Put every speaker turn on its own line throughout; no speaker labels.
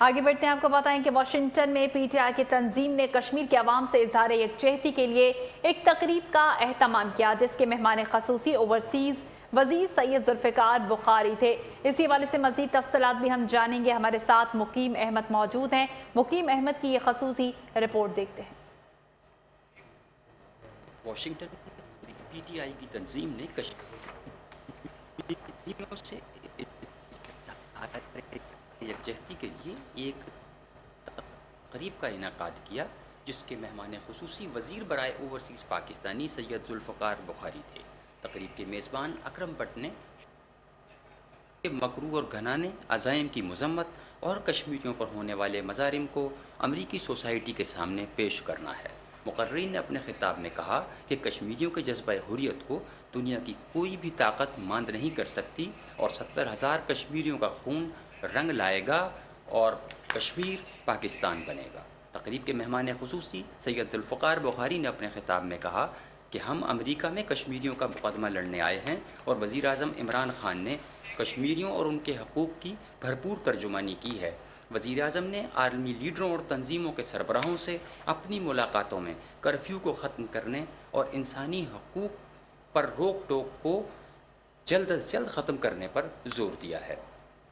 آگے بڑھتے ہیں، آپ کو بتائیں کہ واشنگٹن میں پی ٹی آئی کی تنظیم نے کشمیر کے عوام سے اظہار یکجہتی کے لیے ایک تقریب کا اہتمام کیا، جس کے مہمان خصوصی اوورسیز وزیر سید ذوالفقار بخاری تھے۔ اسی حوالے سے مزید تفصیلات بھی ہم جانیں گے۔ ہمارے ساتھ مقیم احمد موجود ہیں۔ مقیم احمد کی یہ خصوصی رپورٹ دیکھتے ہیں۔
واشنگٹن پی ٹی آئی کی تنظیم نے کشمیریوں سے یکجہتی کے لیے ایک تقریب کا انعقاد کیا، جس کے مہمان خصوصی وزیر برائے اوورسیز پاکستانی سید ذوالفقار بخاری تھے۔ تقریب کے میزبان اکرم بٹ نے مکروہ اور گھنانے عزائم کی مذمت اور کشمیریوں پر ہونے والے مظالم کو امریکی سوسائٹی کے سامنے پیش کرنا ہے۔ مقررین نے اپنے خطاب میں کہا کہ کشمیریوں کے جذبہ حریت کو دنیا کی کوئی بھی طاقت ماند نہیں کر سکتی، اور 70,000 کشمیریوں کا خون رنگ لائے گا اور کشمیر پاکستان بنے گا۔ تقریب کے مہمان خصوصی سید ذوالفقار بخاری نے اپنے خطاب میں کہا کہ ہم امریکہ میں کشمیریوں کا مقدمہ لڑنے آئے ہیں، اور وزیر اعظم عمران خان نے کشمیریوں اور ان کے حقوق کی بھرپور ترجمانی کی ہے۔ وزیر اعظم نے عالمی لیڈروں اور تنظیموں کے سربراہوں سے اپنی ملاقاتوں میں کرفیو کو ختم کرنے اور انسانی حقوق پر روک ٹوک کو جلد از جلد ختم کرنے پر زور دیا ہے۔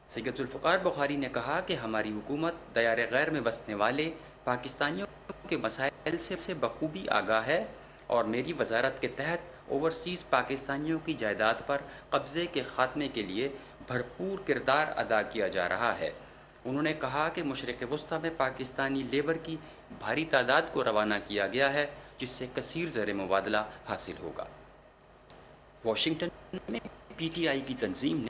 سید ذوالفقار بخاری نے کہا کہ ہماری حکومت دیار غیر میں بسنے والے پاکستانیوں کے مسائل سے بخوبی آگاہ ہے، اور میری وزارت کے تحت اوورسیز پاکستانیوں کی جائیداد پر قبضے کے خاتمے کے لیے بھرپور کردار ادا کیا جا رہا ہے۔ انہوں نے کہا کہ مشرق وسطیٰ میں پاکستانی لیبر کی بھاری تعداد کو روانہ کیا گیا ہے، جس سے کثیر زر مبادلہ حاصل ہوگا۔ واشنگٹن میں پی ٹی آئی کی تنظیم